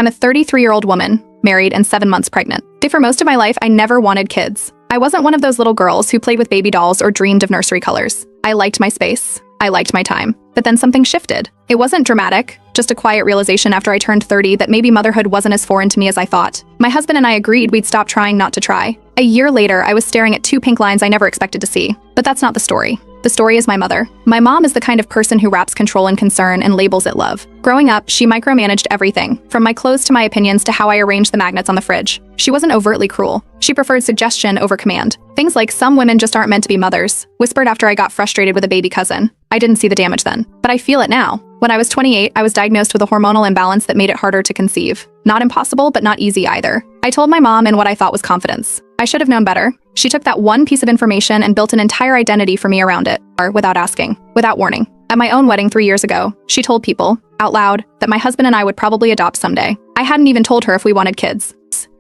I'm a 33-year-old woman, married and 7 months pregnant. For most of my life, I never wanted kids. I wasn't one of those little girls who played with baby dolls or dreamed of nursery colors. I liked my space. I liked my time. But then something shifted. It wasn't dramatic, just a quiet realization after I turned 30 that maybe motherhood wasn't as foreign to me as I thought. My husband and I agreed we'd stop trying not to try. A year later, I was staring at 2 pink lines I never expected to see. But that's not the story. The story is my mother. My mom is the kind of person who wraps control in concern and labels it love. Growing up, she micromanaged everything, from my clothes to my opinions to how I arranged the magnets on the fridge. She wasn't overtly cruel. She preferred suggestion over command. Things like "some women just aren't meant to be mothers," whispered after I got frustrated with a baby cousin. I didn't see the damage then, but I feel it now. When I was 28, I was diagnosed with a hormonal imbalance that made it harder to conceive. Not impossible, but not easy either. I told my mom in what I thought was confidence. I should have known better. She took that one piece of information and built an entire identity for me around it, or without asking, without warning. At my own wedding 3 years ago, she told people, out loud, that my husband and I would probably adopt someday. I hadn't even told her if we wanted kids.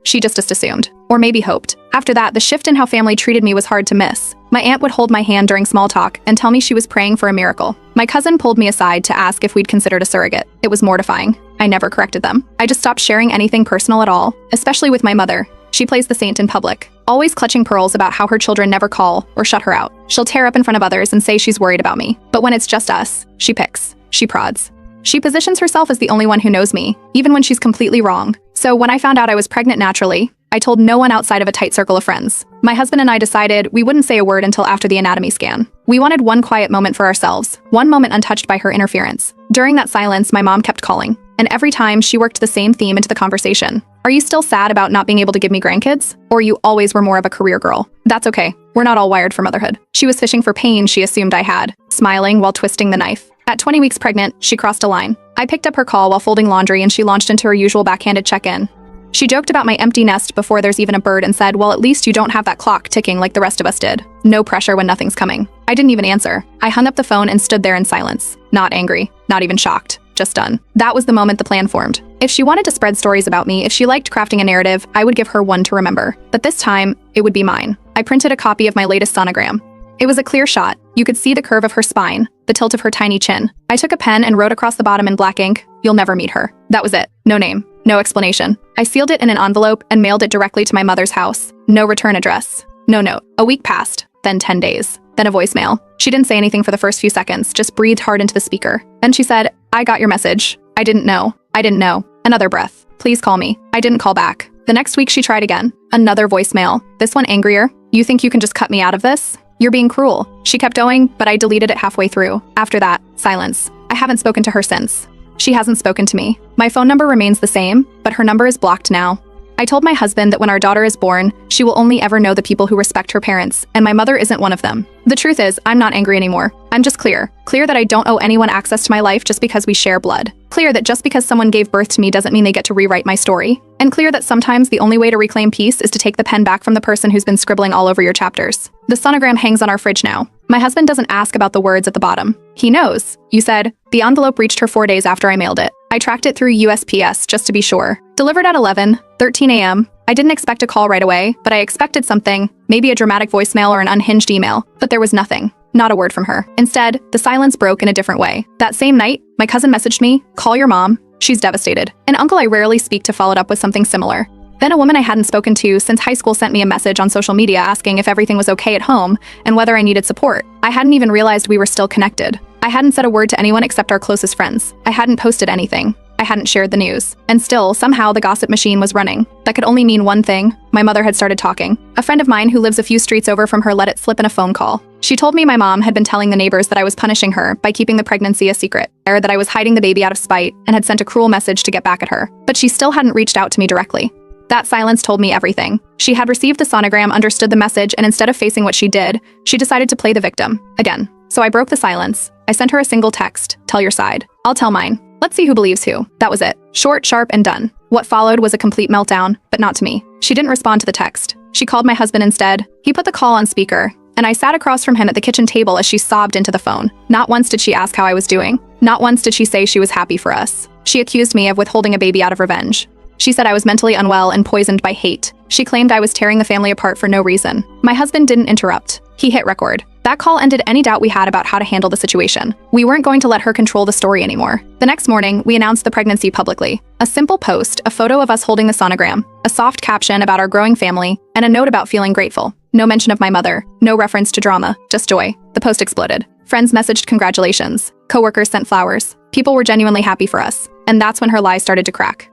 She just assumed, or maybe hoped. After that, the shift in how family treated me was hard to miss. My aunt would hold my hand during small talk and tell me she was praying for a miracle. My cousin pulled me aside to ask if we'd considered a surrogate. It was mortifying. I never corrected them. I just stopped sharing anything personal at all, especially with my mother. She plays the saint in public, always clutching pearls about how her children never call or shut her out. She'll tear up in front of others and say she's worried about me. But when it's just us, she picks. She prods. She positions herself as the only one who knows me, even when she's completely wrong. So when I found out I was pregnant naturally, I told no one outside of a tight circle of friends. My husband and I decided we wouldn't say a word until after the anatomy scan. We wanted one quiet moment for ourselves, one moment untouched by her interference. During that silence, my mom kept calling, and every time she worked the same theme into the conversation. Are you still sad about not being able to give me grandkids? Or you always were more of a career girl? That's okay. We're not all wired for motherhood. She was fishing for pain she assumed I had, smiling while twisting the knife. At 20 weeks pregnant, she crossed a line. I picked up her call while folding laundry and she launched into her usual backhanded check-in. She joked about my empty nest before there's even a bird and said, well, at least you don't have that clock ticking like the rest of us did. No pressure when nothing's coming. I didn't even answer. I hung up the phone and stood there in silence. Not angry, not even shocked, just done. That was the moment the plan formed. If she wanted to spread stories about me, if she liked crafting a narrative, I would give her one to remember. But this time, it would be mine. I printed a copy of my latest sonogram. It was a clear shot. You could see the curve of her spine, the tilt of her tiny chin. I took a pen and wrote across the bottom in black ink, "You'll never meet her." That was it. No name. No explanation. I sealed it in an envelope and mailed it directly to my mother's house. No return address. No note. A week passed, then 10 days, then a voicemail. She didn't say anything for the first few seconds, just breathed hard into the speaker. Then she said, "I got your message. I didn't know. I didn't know." Another breath. "Please call me." I didn't call back. The next week she tried again. Another voicemail. This one angrier. "You think you can just cut me out of this? You're being cruel." She kept going, but I deleted it halfway through. After that, silence. I haven't spoken to her since. She hasn't spoken to me. My phone number remains the same, but her number is blocked now. I told my husband that when our daughter is born, she will only ever know the people who respect her parents, and my mother isn't one of them. The truth is, I'm not angry anymore. I'm just clear. Clear that I don't owe anyone access to my life just because we share blood. Clear that just because someone gave birth to me doesn't mean they get to rewrite my story. And clear that sometimes the only way to reclaim peace is to take the pen back from the person who's been scribbling all over your chapters. The sonogram hangs on our fridge now. My husband doesn't ask about the words at the bottom. He knows. You said, the envelope reached her 4 days after I mailed it. I tracked it through USPS just to be sure. Delivered at 11:13 a.m. I didn't expect a call right away, but I expected something, maybe a dramatic voicemail or an unhinged email, but there was nothing. Not a word from her. Instead, the silence broke in a different way. That same night, my cousin messaged me, "Call your mom. She's devastated." An uncle I rarely speak to followed up with something similar. Then a woman I hadn't spoken to since high school sent me a message on social media asking if everything was okay at home and whether I needed support. I hadn't even realized we were still connected. I hadn't said a word to anyone except our closest friends. I hadn't posted anything. I hadn't shared the news. And still, somehow the gossip machine was running. That could only mean one thing. My mother had started talking. A friend of mine who lives a few streets over from her let it slip in a phone call. She told me my mom had been telling the neighbors that I was punishing her by keeping the pregnancy a secret, or that I was hiding the baby out of spite and had sent a cruel message to get back at her. But she still hadn't reached out to me directly. That silence told me everything. She had received the sonogram, understood the message, and instead of facing what she did, she decided to play the victim. Again. So I broke the silence. I sent her a single text. "Tell your side. I'll tell mine. Let's see who believes who." That was it. Short, sharp, and done. What followed was a complete meltdown, but not to me. She didn't respond to the text. She called my husband instead. He put the call on speaker, and I sat across from him at the kitchen table as she sobbed into the phone. Not once did she ask how I was doing. Not once did she say she was happy for us. She accused me of withholding a baby out of revenge. She said I was mentally unwell and poisoned by hate. She claimed I was tearing the family apart for no reason. My husband didn't interrupt. He hit record. That call ended any doubt we had about how to handle the situation. We weren't going to let her control the story anymore. The next morning, we announced the pregnancy publicly. A simple post, a photo of us holding the sonogram, a soft caption about our growing family, and a note about feeling grateful. No mention of my mother, no reference to drama, just joy. The post exploded. Friends messaged congratulations. Coworkers sent flowers. People were genuinely happy for us. And that's when her lies started to crack.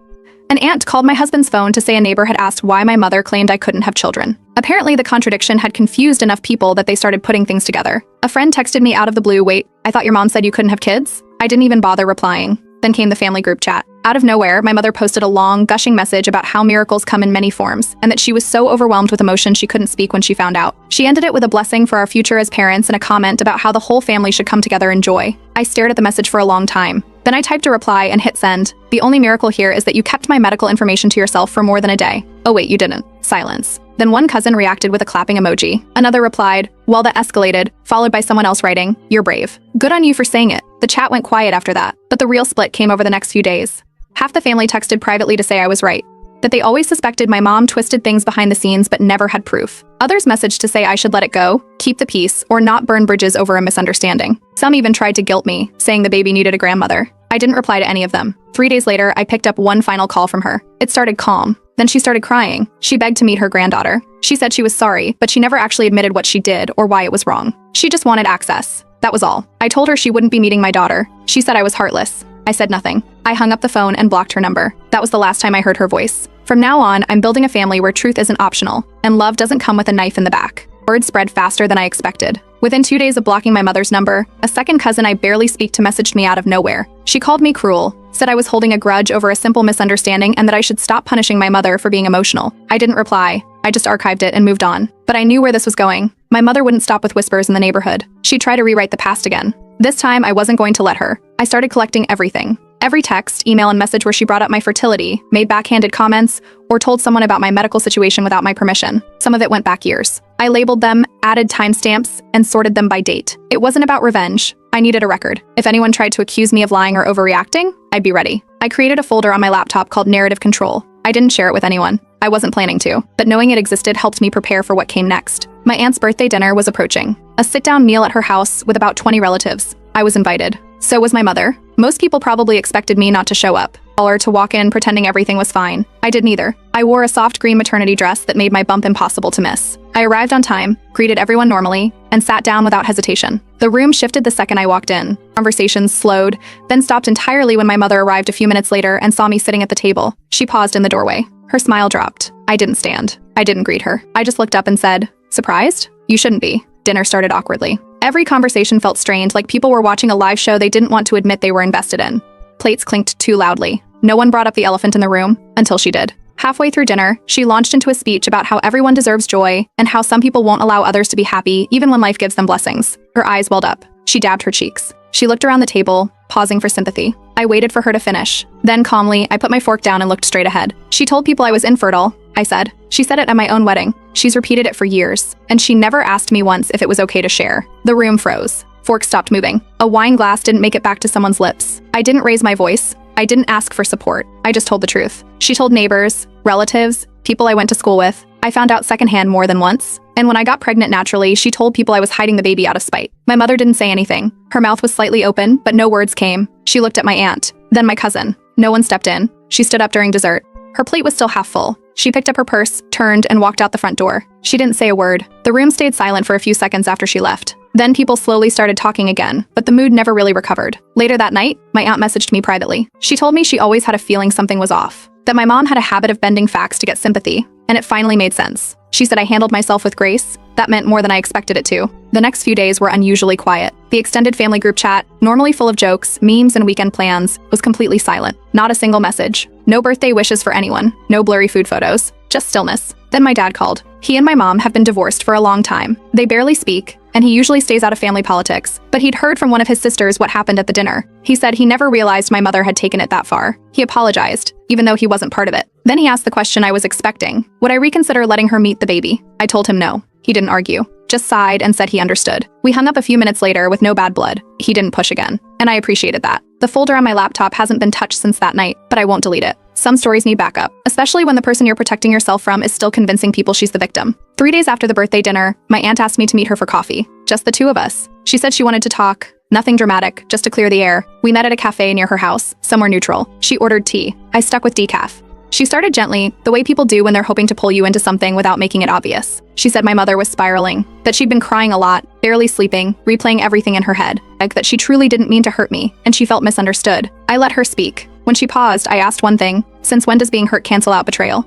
An aunt called my husband's phone to say a neighbor had asked why my mother claimed I couldn't have children. Apparently, the contradiction had confused enough people that they started putting things together. A friend texted me out of the blue, "Wait, I thought your mom said you couldn't have kids?" I didn't even bother replying. Then came the family group chat. Out of nowhere, my mother posted a long, gushing message about how miracles come in many forms, and that she was so overwhelmed with emotion she couldn't speak when she found out. She ended it with a blessing for our future as parents and a comment about how the whole family should come together in joy. I stared at the message for a long time. Then I typed a reply and hit send. The only miracle here is that you kept my medical information to yourself for more than a day. Oh wait, you didn't. Silence. Then one cousin reacted with a clapping emoji. Another replied, well, that escalated, followed by someone else writing, "You're brave. Good on you for saying it." The chat went quiet after that, but the real split came over the next few days. Half the family texted privately to say I was right, that they always suspected my mom twisted things behind the scenes but never had proof. Others messaged to say I should let it go, keep the peace, or not burn bridges over a misunderstanding. Some even tried to guilt me, saying the baby needed a grandmother. I didn't reply to any of them. 3 days later, I picked up one final call from her. It started calm. Then she started crying. She begged to meet her granddaughter. She said she was sorry, but she never actually admitted what she did or why it was wrong. She just wanted access. That was all. I told her she wouldn't be meeting my daughter. She said I was heartless. I said nothing. I hung up the phone and blocked her number. That was the last time I heard her voice. From now on, I'm building a family where truth isn't optional, and love doesn't come with a knife in the back. Word spread faster than I expected. Within 2 days of blocking my mother's number, a second cousin I barely speak to messaged me out of nowhere. She called me cruel, said I was holding a grudge over a simple misunderstanding and that I should stop punishing my mother for being emotional. I didn't reply. I just archived it and moved on. But I knew where this was going. My mother wouldn't stop with whispers in the neighborhood. She'd try to rewrite the past again. This time, I wasn't going to let her. I started collecting everything. Every text, email, and message where she brought up my fertility, made backhanded comments, or told someone about my medical situation without my permission. Some of it went back years. I labeled them, added timestamps, and sorted them by date. It wasn't about revenge. I needed a record. If anyone tried to accuse me of lying or overreacting, I'd be ready. I created a folder on my laptop called Narrative Control. I didn't share it with anyone. I wasn't planning to, but knowing it existed helped me prepare for what came next. My aunt's birthday dinner was approaching. A sit-down meal at her house with about 20 relatives. I was invited. So was my mother. Most people probably expected me not to show up, or to walk in pretending everything was fine. I didn't either. I wore a soft green maternity dress that made my bump impossible to miss. I arrived on time, greeted everyone normally, and sat down without hesitation. The room shifted the second I walked in. Conversations slowed, then stopped entirely when my mother arrived a few minutes later and saw me sitting at the table. She paused in the doorway. Her smile dropped. I didn't stand. I didn't greet her. I just looked up and said, "Surprised? You shouldn't be." Dinner started awkwardly. Every conversation felt strained, like people were watching a live show they didn't want to admit they were invested in. Plates clinked too loudly. No one brought up the elephant in the room, until she did. Halfway through dinner, she launched into a speech about how everyone deserves joy and how some people won't allow others to be happy even when life gives them blessings. Her eyes welled up. She dabbed her cheeks. She looked around the table, pausing for sympathy. I waited for her to finish. Then calmly, I put my fork down and looked straight ahead. She told people I was infertile, I said. She said it at my own wedding. She's repeated it for years, and she never asked me once if it was okay to share. The room froze. Fork stopped moving. A wine glass didn't make it back to someone's lips. I didn't raise my voice. I didn't ask for support. I just told the truth. She told neighbors, relatives, people I went to school with. I found out secondhand more than once. And when I got pregnant naturally, she told people I was hiding the baby out of spite. My mother didn't say anything. Her mouth was slightly open, but no words came. She looked at my aunt, then my cousin. No one stepped in. She stood up during dessert. Her plate was still half full. She picked up her purse, turned, and walked out the front door. She didn't say a word. The room stayed silent for a few seconds after she left. Then people slowly started talking again, but the mood never really recovered. Later that night, my aunt messaged me privately. She told me she always had a feeling something was off, that my mom had a habit of bending facts to get sympathy, and it finally made sense. She said I handled myself with grace. That meant more than I expected it to. The next few days were unusually quiet. The extended family group chat, normally full of jokes, memes, and weekend plans, was completely silent. Not a single message. No birthday wishes for anyone. No blurry food photos. Just stillness. Then my dad called. He and my mom have been divorced for a long time. They barely speak, and he usually stays out of family politics. But he'd heard from one of his sisters what happened at the dinner. He said he never realized my mother had taken it that far. He apologized, even though he wasn't part of it. Then he asked the question I was expecting. Would I reconsider letting her meet the baby? I told him no. He didn't argue. just sighed and said he understood. We hung up a few minutes later with no bad blood. He didn't push again, and I appreciated that. The folder on my laptop hasn't been touched since that night, but I won't delete it. Some stories need backup, especially when the person you're protecting yourself from is still convincing people she's the victim. 3 days after the birthday dinner, my aunt asked me to meet her for coffee. Just the two of us. She said she wanted to talk. Nothing dramatic, just to clear the air. We met at a cafe near her house, somewhere neutral. She ordered tea. I stuck with decaf. She started gently, the way people do when they're hoping to pull you into something without making it obvious. She said my mother was spiraling, that she'd been crying a lot, barely sleeping, replaying everything in her head, like that she truly didn't mean to hurt me, and she felt misunderstood. I let her speak. When she paused, I asked one thing: since when does being hurt cancel out betrayal?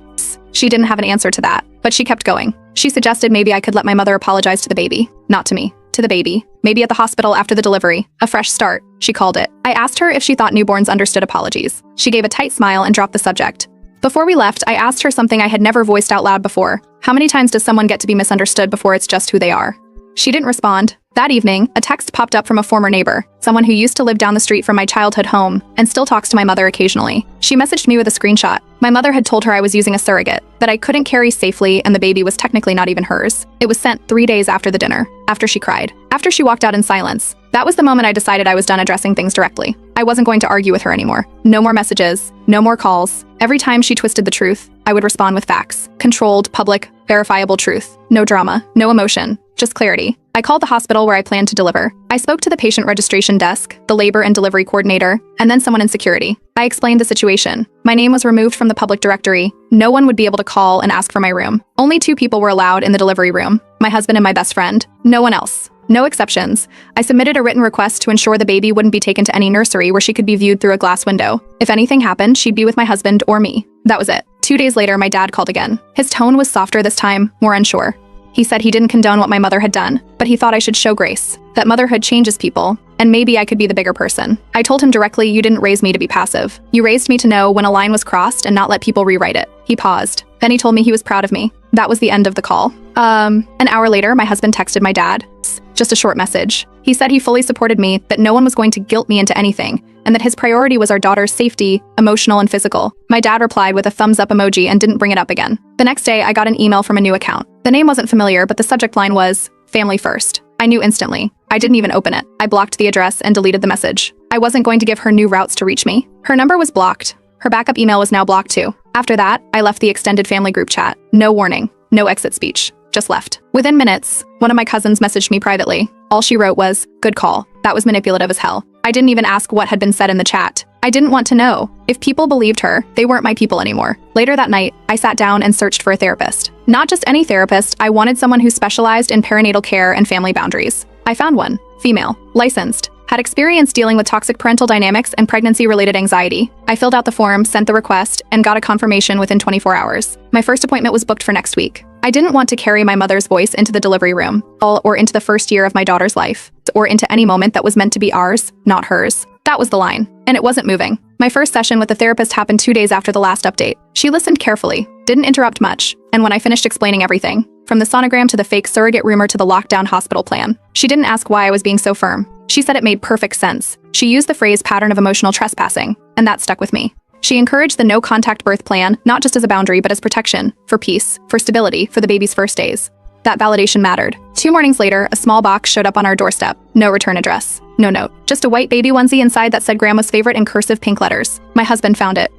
She didn't have an answer to that, but she kept going. She suggested maybe I could let my mother apologize to the baby. Not to me. To the baby. Maybe at the hospital after the delivery. A fresh start, she called it. I asked her if she thought newborns understood apologies. She gave a tight smile and dropped the subject. Before we left, I asked her something I had never voiced out loud before. How many times does someone get to be misunderstood before it's just who they are? She didn't respond. That evening, a text popped up from a former neighbor, someone who used to live down the street from my childhood home and still talks to my mother occasionally. She messaged me with a screenshot. My mother had told her I was using a surrogate, that I couldn't carry safely and the baby was technically not even hers. It was sent 3 days after the dinner, after she cried, after she walked out in silence. That was the moment I decided I was done addressing things directly. I wasn't going to argue with her anymore. No more messages, no more calls. Every time she twisted the truth, I would respond with facts. Controlled, public, verifiable truth. No drama, no emotion, just clarity. I called the hospital where I planned to deliver. I spoke to the patient registration desk, the labor and delivery coordinator, and then someone in security. I explained the situation. My name was removed from the public directory. No one would be able to call and ask for my room. Only 2 people were allowed in the delivery room, my husband and my best friend. No one else. No exceptions. I submitted a written request to ensure the baby wouldn't be taken to any nursery where she could be viewed through a glass window. If anything happened, she'd be with my husband or me. That was it. 2 days later, my dad called again. His tone was softer this time, more unsure. He said he didn't condone what my mother had done, but he thought I should show grace, that motherhood changes people, and maybe I could be the bigger person. I told him directly, you didn't raise me to be passive. You raised me to know when a line was crossed and not let people rewrite it. He paused. Then he told me he was proud of me. That was the end of the call. An hour later, my husband texted my dad. Just a short message. He said he fully supported me, that no one was going to guilt me into anything, and that his priority was our daughter's safety, emotional and physical. My dad replied with a thumbs up emoji and didn't bring it up again. The next day, I got an email from a new account. The name wasn't familiar, but the subject line was, Family First. I knew instantly. I didn't even open it. I blocked the address and deleted the message. I wasn't going to give her new routes to reach me. Her number was blocked. Her backup email was now blocked too. After that, I left the extended family group chat. No warning, no exit speech. Just left. Within minutes, one of my cousins messaged me privately. All she wrote was, good call. That was manipulative as hell. I didn't even ask what had been said in the chat. I didn't want to know. If people believed her, they weren't my people anymore. Later that night, I sat down and searched for a therapist. Not just any therapist, I wanted someone who specialized in perinatal care and family boundaries. I found one. Female. Licensed. Had experience dealing with toxic parental dynamics and pregnancy-related anxiety. I filled out the form, sent the request, and got a confirmation within 24 hours. My first appointment was booked for next week. I didn't want to carry my mother's voice into the delivery room, or into the first year of my daughter's life, or into any moment that was meant to be ours, not hers. That was the line, and it wasn't moving. My first session with the therapist happened 2 days after the last update. She listened carefully, didn't interrupt much, and when I finished explaining everything, from the sonogram to the fake surrogate rumor to the lockdown hospital plan, she didn't ask why I was being so firm. She said it made perfect sense. She used the phrase pattern of emotional trespassing, and that stuck with me. She encouraged the no-contact birth plan, not just as a boundary, but as protection, for peace, for stability, for the baby's first days. That validation mattered. 2 mornings later, a small box showed up on our doorstep. No return address. No note. Just a white baby onesie inside that said Grandma's favorite in cursive pink letters. My husband found it.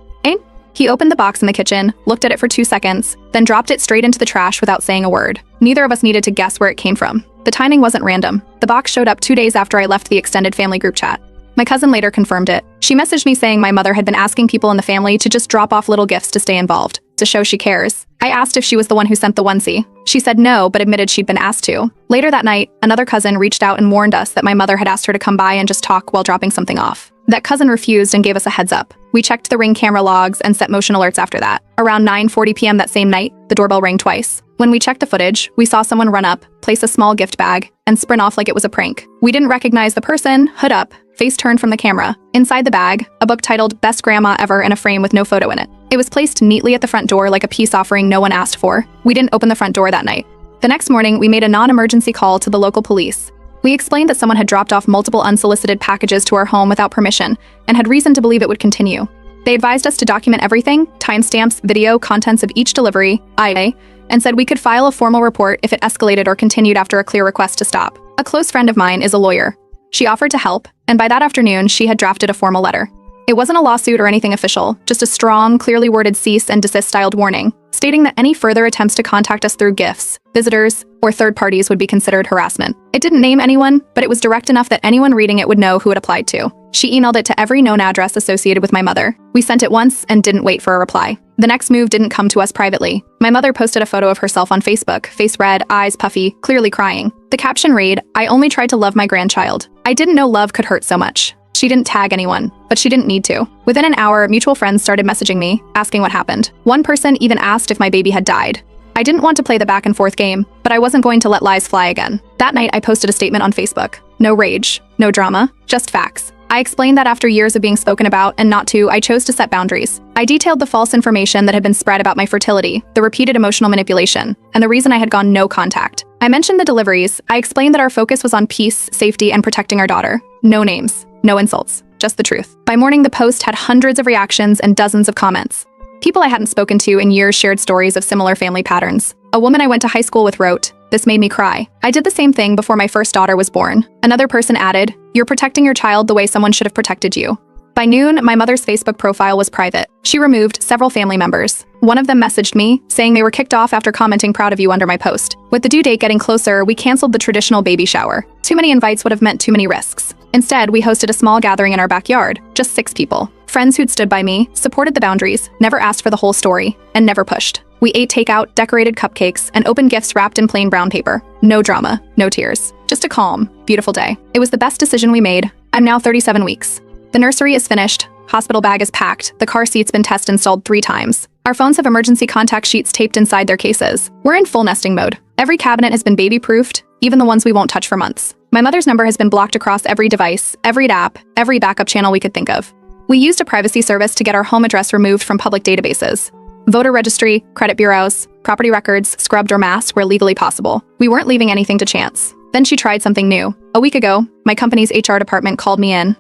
He opened the box in the kitchen, looked at it for 2 seconds, then dropped it straight into the trash without saying a word. Neither of us needed to guess where it came from. The timing wasn't random. The box showed up 2 days after I left the extended family group chat. My cousin later confirmed it. She messaged me saying my mother had been asking people in the family to just drop off little gifts to stay involved, to show she cares. I asked if she was the one who sent the onesie. She said no, but admitted she'd been asked to. Later that night, another cousin reached out and warned us that my mother had asked her to come by and just talk while dropping something off. That cousin refused and gave us a heads up. We checked the Ring camera logs and set motion alerts after that. Around 9:40 p.m. that same night, the doorbell rang twice. When we checked the footage, we saw someone run up, place a small gift bag, and sprint off like it was a prank. We didn't recognize the person, hood up, face turned from the camera. Inside the bag, a book titled Best Grandma Ever in a frame with no photo in it. It was placed neatly at the front door like a peace offering no one asked for. We didn't open the front door that night. The next morning, we made a non-emergency call to the local police. We explained that someone had dropped off multiple unsolicited packages to our home without permission and had reason to believe it would continue. They advised us to document everything, timestamps, video, contents of each delivery, and said we could file a formal report if it escalated or continued after a clear request to stop. A close friend of mine is a lawyer. She offered to help, and by that afternoon, she had drafted a formal letter. It wasn't a lawsuit or anything official, just a strong, clearly worded cease and desist styled warning, stating that any further attempts to contact us through gifts, visitors, or third parties would be considered harassment. It didn't name anyone, but it was direct enough that anyone reading it would know who it applied to. She emailed it to every known address associated with my mother. We sent it once and didn't wait for a reply. The next move didn't come to us privately. My mother posted a photo of herself on Facebook, face red, eyes puffy, clearly crying. The caption read, "I only tried to love my grandchild. I didn't know love could hurt so much." She didn't tag anyone, but she didn't need to. Within an hour, mutual friends started messaging me, asking what happened. One person even asked if my baby had died. I didn't want to play the back and forth game, but I wasn't going to let lies fly again. That night, I posted a statement on Facebook. No rage, no drama, just facts. I explained that after years of being spoken about and not to, I chose to set boundaries. I detailed the false information that had been spread about my fertility, the repeated emotional manipulation, and the reason I had gone no contact. I mentioned the deliveries. I explained that our focus was on peace, safety, and protecting our daughter. No names, no insults, just the truth. By morning, the post had hundreds of reactions and dozens of comments. People I hadn't spoken to in years shared stories of similar family patterns. A woman I went to high school with wrote, "This made me cry. I did the same thing before my first daughter was born." Another person added, "You're protecting your child the way someone should have protected you." By noon, my mother's Facebook profile was private. She removed several family members. One of them messaged me, saying they were kicked off after commenting "proud of you" under my post. With the due date getting closer, we canceled the traditional baby shower. Too many invites would have meant too many risks. Instead, we hosted a small gathering in our backyard, just 6 people. Friends who'd stood by me, supported the boundaries, never asked for the whole story, and never pushed. We ate takeout, decorated cupcakes, and opened gifts wrapped in plain brown paper. No drama, no tears. Just a calm, beautiful day. It was the best decision we made. I'm now 37 weeks. The nursery is finished, hospital bag is packed, the car seat's been test installed 3 times. Our phones have emergency contact sheets taped inside their cases. We're in full nesting mode. Every cabinet has been baby-proofed, even the ones we won't touch for months. My mother's number has been blocked across every device, every app, every backup channel we could think of. We used a privacy service to get our home address removed from public databases. Voter registry, credit bureaus, property records, scrubbed or masked where legally possible. We weren't leaving anything to chance. Then she tried something new. A week ago, my company's HR department called me in.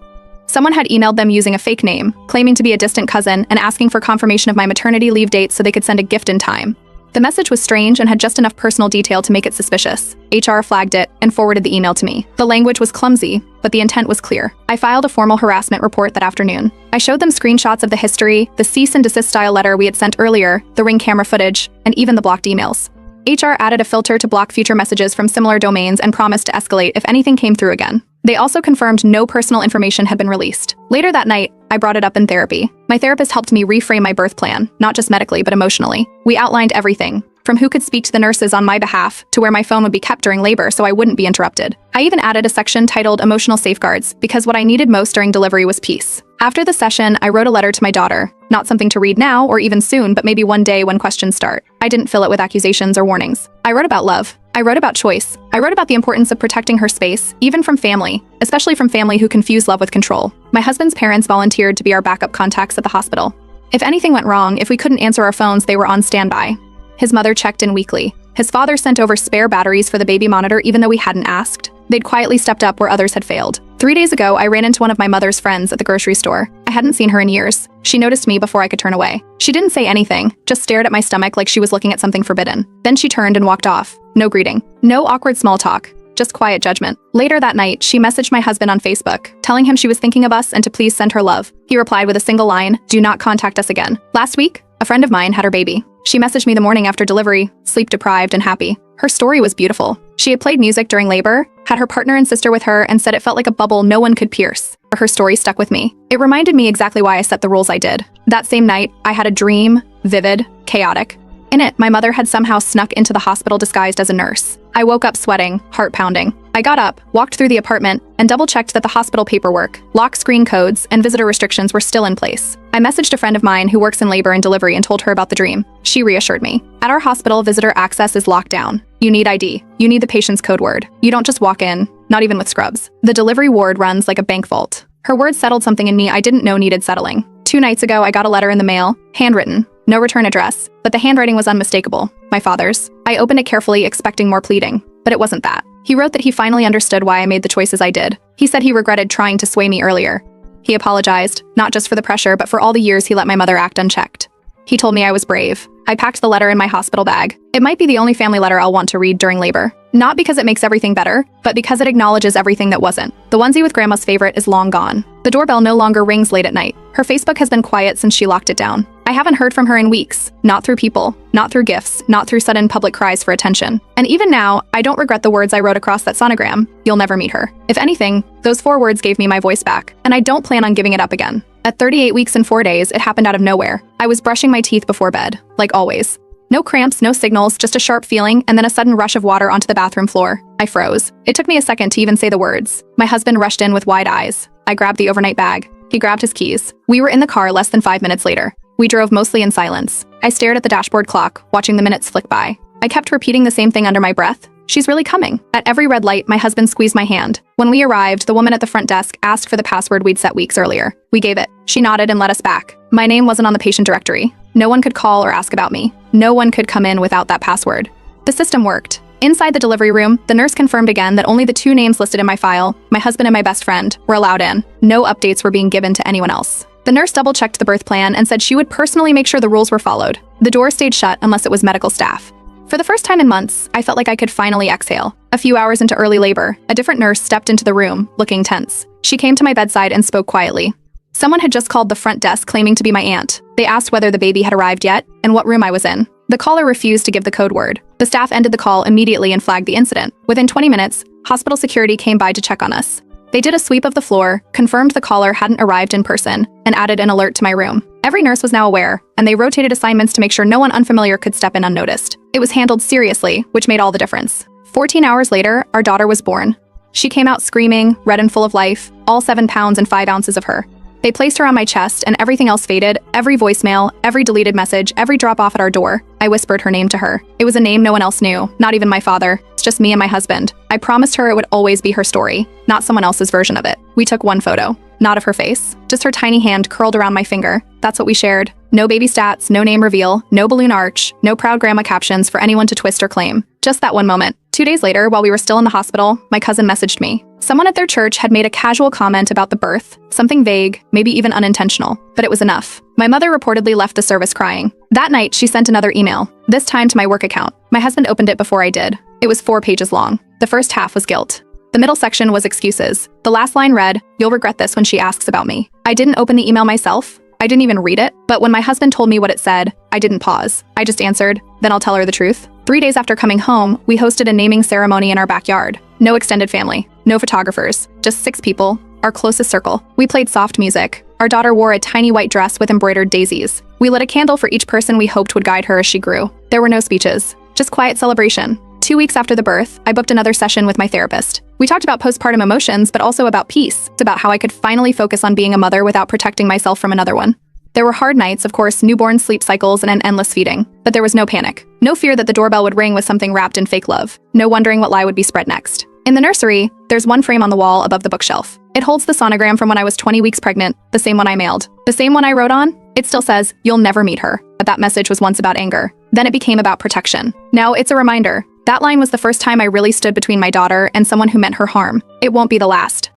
Someone had emailed them using a fake name, claiming to be a distant cousin and asking for confirmation of my maternity leave date so they could send a gift in time. The message was strange and had just enough personal detail to make it suspicious. HR flagged it and forwarded the email to me. The language was clumsy, but the intent was clear. I filed a formal harassment report that afternoon. I showed them screenshots of the history, the cease and desist style letter we had sent earlier, the Ring camera footage, and even the blocked emails. HR added a filter to block future messages from similar domains and promised to escalate if anything came through again. They also confirmed no personal information had been released. Later that night, I brought it up in therapy. My therapist helped me reframe my birth plan, not just medically, but emotionally. We outlined everything, from who could speak to the nurses on my behalf to where my phone would be kept during labor so I wouldn't be interrupted. I even added a section titled Emotional Safeguards because what I needed most during delivery was peace. After the session, I wrote a letter to my daughter. Not something to read now or even soon, but maybe one day when questions start. I didn't fill it with accusations or warnings. I wrote about love. I wrote about choice. I wrote about the importance of protecting her space, even from family, especially from family who confuse love with control. My husband's parents volunteered to be our backup contacts at the hospital. If anything went wrong, if we couldn't answer our phones, they were on standby. His mother checked in weekly. His father sent over spare batteries for the baby monitor even though we hadn't asked. They'd quietly stepped up where others had failed. 3 days ago, I ran into one of my mother's friends at the grocery store. I hadn't seen her in years. She noticed me before I could turn away. She didn't say anything, just stared at my stomach like she was looking at something forbidden. Then she turned and walked off. No greeting. No awkward small talk. Just quiet judgment. Later that night, she messaged my husband on Facebook, telling him she was thinking of us and to please send her love. He replied with a single line, "Do not contact us again." Last week, a friend of mine had her baby. She messaged me the morning after delivery, sleep-deprived and happy. Her story was beautiful. She had played music during labor, had her partner and sister with her, and said it felt like a bubble no one could pierce. Her story stuck with me. It reminded me exactly why I set the rules I did. That same night, I had a dream, vivid, chaotic. In it, my mother had somehow snuck into the hospital disguised as a nurse. I woke up sweating, heart pounding. I got up, walked through the apartment, and double-checked that the hospital paperwork, lock screen codes, and visitor restrictions were still in place. I messaged a friend of mine who works in labor and delivery and told her about the dream. She reassured me. At our hospital, visitor access is locked down. You need ID. You need the patient's code word. You don't just walk in, not even with scrubs. The delivery ward runs like a bank vault. Her words settled something in me I didn't know needed settling. 2 nights ago, I got a letter in the mail, handwritten. No return address, but the handwriting was unmistakable. My father's. I opened it carefully, expecting more pleading, but it wasn't that. He wrote that he finally understood why I made the choices I did. He said he regretted trying to sway me earlier. He apologized, not just for the pressure, but for all the years he let my mother act unchecked. He told me I was brave. I packed the letter in my hospital bag. It might be the only family letter I'll want to read during labor. Not because it makes everything better, but because it acknowledges everything that wasn't. The onesie with Grandma's favorite is long gone. The doorbell no longer rings late at night. Her Facebook has been quiet since she locked it down. I haven't heard from her in weeks. Not through people, not through gifts, not through sudden public cries for attention. And even now, I don't regret the words I wrote across that sonogram. You'll never meet her. If anything, those 4 words gave me my voice back, and I don't plan on giving it up again. At 38 weeks and 4 days, it happened out of nowhere. I was brushing my teeth before bed, like always. No cramps, no signals, just a sharp feeling, and then a sudden rush of water onto the bathroom floor. I froze. It took me a second to even say the words. My husband rushed in with wide eyes. I grabbed the overnight bag. He grabbed his keys. We were in the car less than 5 minutes later. We drove mostly in silence. I stared at the dashboard clock, watching the minutes flick by. I kept repeating the same thing under my breath. She's really coming. At every red light, my husband squeezed my hand. When we arrived, the woman at the front desk asked for the password we'd set weeks earlier. We gave it. She nodded and let us back. My name wasn't on the patient directory. No one could call or ask about me. No one could come in without that password. The system worked. Inside the delivery room, the nurse confirmed again that only the 2 names listed in my file, my husband and my best friend, were allowed in. No updates were being given to anyone else. The nurse double-checked the birth plan and said she would personally make sure the rules were followed. The door stayed shut unless it was medical staff. For the first time in months, I felt like I could finally exhale. A few hours into early labor, a different nurse stepped into the room, looking tense. She came to my bedside and spoke quietly. Someone had just called the front desk claiming to be my aunt. They asked whether the baby had arrived yet and what room I was in. The caller refused to give the code word. The staff ended the call immediately and flagged the incident. Within 20 minutes, hospital security came by to check on us. They did a sweep of the floor, confirmed the caller hadn't arrived in person, and added an alert to my room. Every nurse was now aware, and they rotated assignments to make sure no one unfamiliar could step in unnoticed. It was handled seriously, which made all the difference. 14 hours later, our daughter was born. She came out screaming, red and full of life, all 7 pounds and 5 ounces of her. They placed her on my chest and everything else faded, every voicemail, every deleted message, every drop off at our door. I whispered her name to her. It was a name no one else knew, not even my father. It's just me and my husband. I promised her it would always be her story, not someone else's version of it. We took one photo. Not of her face, just her tiny hand curled around my finger. That's what we shared. No baby stats, no name reveal, no balloon arch, no proud grandma captions for anyone to twist or claim. Just that one moment. 2 days later, while we were still in the hospital, my cousin messaged me. Someone at their church had made a casual comment about the birth, something vague, maybe even unintentional, but it was enough. My mother reportedly left the service crying. That night, she sent another email, this time to my work account. My husband opened it before I did. It was 4 pages long. The first half was guilt. The middle section was excuses. The last line read, "You'll regret this when she asks about me." I didn't open the email myself. I didn't even read it, but when my husband told me what it said, I didn't pause. I just answered, "Then I'll tell her the truth." 3 days after coming home, we hosted a naming ceremony in our backyard. No extended family, no photographers, just 6 people, our closest circle. We played soft music. Our daughter wore a tiny white dress with embroidered daisies. We lit a candle for each person we hoped would guide her as she grew. There were no speeches, just quiet celebration. 2 weeks after the birth, I booked another session with my therapist. We talked about postpartum emotions, but also about peace. It's about how I could finally focus on being a mother without protecting myself from another one. There were hard nights, of course, newborn sleep cycles and an endless feeding. But there was no panic. No fear that the doorbell would ring with something wrapped in fake love. No wondering what lie would be spread next. In the nursery, there's one frame on the wall above the bookshelf. It holds the sonogram from when I was 20 weeks pregnant, the same one I mailed. The same one I wrote on? It still says, "You'll never meet her." But that message was once about anger. Then it became about protection. Now it's a reminder. That line was the first time I really stood between my daughter and someone who meant her harm. It won't be the last.